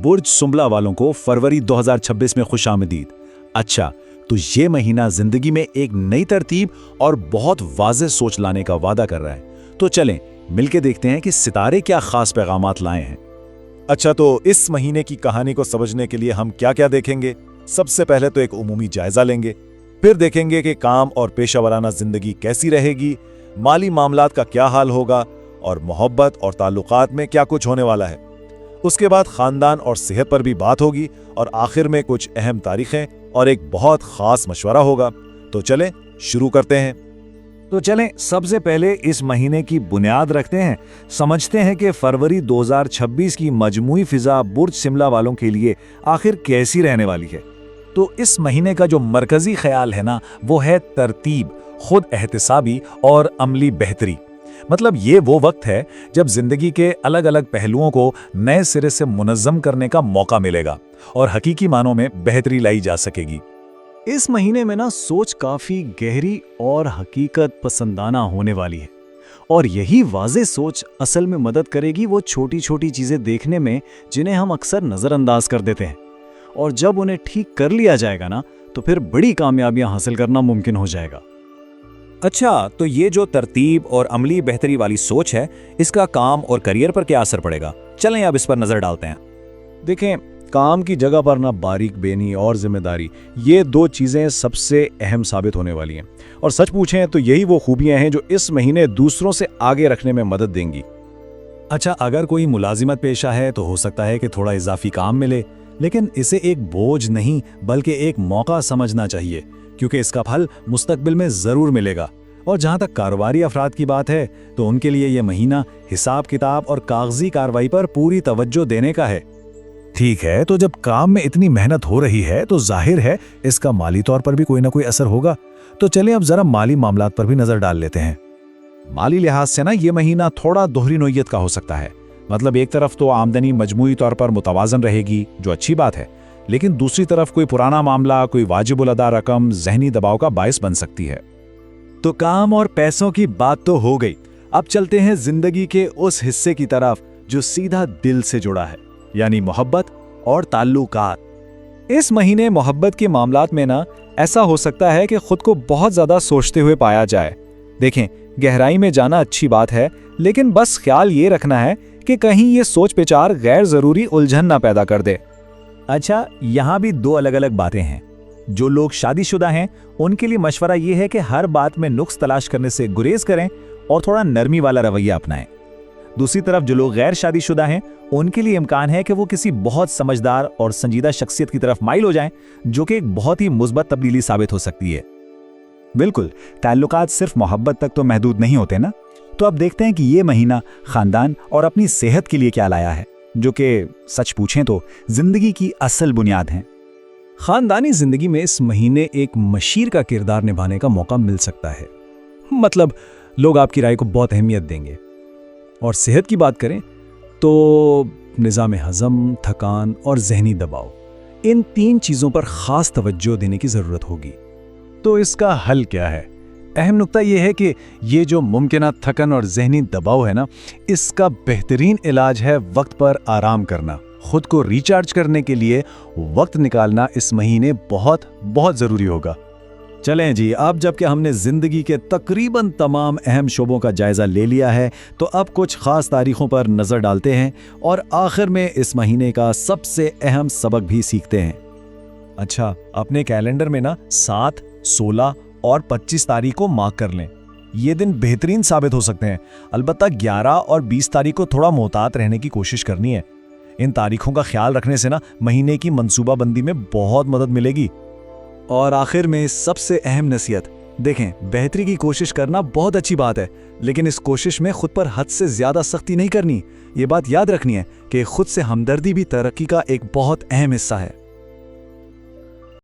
برج सुंबला वालों को फरवरी 2026 में खुशामदीद। अच्छा, तो ये महीना जिंदगी में एक नई तरतीब और बहुत वाज़ेह सोच लाने का वादा कर रहा है। तो चलें मिलके देखते हैं कि सितारे क्या खास पैगामात लाए हैं। अच्छा, तो इस महीने की कहानी को समझने के लिए हम क्या क्या देखेंगे? सबसे पहले तो एक उमूमी जायजा लेंगे, फिर देखेंगे कि काम और पेशा वराना जिंदगी कैसी रहेगी, माली मामलात का क्या हाल होगा और मोहब्बत और ताल्लुकात में क्या कुछ होने वाला है। उसके बाद खानदान और सेहत पर भी बात होगी और आखिर में कुछ अहम तारीखें और एक बहुत खास मशवरा होगा। तो चलें शुरू करते हैं। तो चलें सबसे पहले इस महीने की बुनियाद रखते हैं, समझते हैं कि फरवरी 2026 की मजमूई फिजा बुर्ज शिमला वालों के लिए आखिर कैसी रहने वाली है। तो इस महीने का जो मरकजी ख्याल है ना, वो है तरतीब, खुद एहतिसाबी और अमली बेहतरी। मतलब ये वो वक्त है जब जिंदगी के अलग अलग पहलुओं को नए सिरे से मुनज़्ज़म करने का मौका मिलेगा और हकीकी मानों में बेहतरी लाई जा सकेगी। इस महीने में ना सोच काफी गहरी और हकीकत पसंदाना होने वाली है, और यही वाज़ेह सोच असल में मदद करेगी वो छोटी छोटी चीजें देखने में जिन्हें हम अक्सर नजरअंदाज कर देते हैं, और जब उन्हें ठीक कर लिया जाएगा ना तो फिर बड़ी कामयाबियां हासिल करना मुमकिन हो जाएगा। अच्छा, तो ये जो तरतीब और अमली बेहतरी वाली सोच है, इसका काम और करियर पर क्या असर पड़ेगा? चलें अब इस पर नजर डालते हैं। देखें, काम की जगह पर ना बारीक बेनी और जिम्मेदारी, ये दो चीजें सबसे अहम साबित होने वाली हैं, और सच पूछें तो यही वो खूबियां हैं जो इस महीने दूसरों से आगे रखने में मदद देंगी। अच्छा, अगर कोई मुलाजिमत पेशा है तो हो सकता है कि थोड़ा इजाफी काम मिले, लेकिन इसे एक बोझ नहीं बल्कि एक मौका समझना चाहिए, क्योंकि इसका फल मुस्तकबिल में ज़रूर मिलेगा। और जहाँ तक कारोबारी अफराद की बात है तो उनके लिए ये महीना हिसाब किताब और कागजी कार्रवाई पर पूरी तवज्जो देने का है। ठीक है, तो जब काम में इतनी मेहनत हो रही है तो जाहिर है इसका माली तौर पर भी कोई ना कोई असर होगा। तो चलिए अब जरा माली मामलात पर भी नजर डाल लेते हैं। माली लिहाज से ना ये महीना थोड़ा दोहरी नोयत का हो सकता है। मतलब एक तरफ तो आमदनी मजमूई तौर पर मुतवाजन रहेगी, जो अच्छी बात है, लेकिन दूसरी तरफ कोई पुराना मामला, कोई वाजिबुल अदा रकम जहनी दबाव का बायस बन सकती है। तो काम और पैसों की बात तो हो गई, अब चलते हैं जिंदगी के उस हिस्से की तरफ जो सीधा दिल से जुड़ा है, यानी मोहब्बत और ताल्लुकात। इस महीने मोहब्बत के मामलात में ना ऐसा हो सकता है कि खुद को बहुत ज्यादा सोचते हुए पाया जाए। देखें, गहराई में जाना अच्छी बात है, लेकिन बस ख्याल ये रखना है कि कहीं ये सोच विचार गैर जरूरी उलझन ना पैदा कर दे। अच्छा, यहाँ भी दो अलग अलग बातें हैं। जो लोग शादीशुदा हैं उनके लिए मशवरा ये है कि हर बात में नुक्स तलाश करने से गुरेज करें और थोड़ा नरमी वाला रवैया अपनाएं। दूसरी तरफ जो लोग गैर शादीशुदा हैं उनके लिए इम्कान है कि वो किसी बहुत समझदार और संजीदा शख्सियत की तरफ माइल हो जाएं, जो कि एक बहुत ही मुस्बत तब्दीली साबित हो सकती है। बिल्कुल, ताल्लुकात सिर्फ मोहब्बत तक तो महदूद नहीं होते ना। तो अब देखते हैं कि ये महीना खानदान और अपनी सेहत के लिए क्या लाया है, जो कि सच पूछें तो जिंदगी की असल बुनियाद है। खानदानी जिंदगी में इस महीने एक मशीर का किरदार निभाने का मौका मिल सकता है। मतलब लोग आपकी राय को बहुत अहमियत देंगे। और सेहत की बात करें तो निज़ाम हज़म, थकान और जहनी दबाव, इन तीन चीज़ों पर ख़ास तवज्जो देने की ज़रूरत होगी। तो इसका हल क्या है? अहम नुक्ता यह है कि ये जो मुमकिना थकन और जहनी दबाव है ना, इसका बेहतरीन इलाज है वक्त पर आराम करना। खुद को रिचार्ज करने के लिए वक्त निकालना इस महीने बहुत बहुत ज़रूरी होगा। चलें जी, अब जबकि हमने ज़िंदगी के तकरीबन तमाम अहम शोबों का जायज़ा ले लिया है, तो अब कुछ ख़ास तारीख़ों पर नज़र डालते हैं और आखिर में इस महीने का सबसे अहम सबक भी सीखते हैं। अच्छा, अपने कैलेंडर में ना 7, 16 और 25 तारीख को मार्क कर लें। ये दिन बेहतरीन साबित हो सकते हैं। अलबत्ता 11 और 20 तारीख को थोड़ा मोहतात रहने की कोशिश करनी है। इन तारीखों का ख्याल रखने से ना महीने की मंसूबाबंदी में बहुत मदद मिलेगी। और आखिर में सबसे अहम नसीहत, देखें, बेहतरी की कोशिश करना बहुत अच्छी बात है, लेकिन इस कोशिश में खुद पर हद से ज़्यादा सख्ती नहीं करनी। ये बात याद रखनी है कि खुद से हमदर्दी भी तरक्की का एक बहुत अहम हिस्सा है।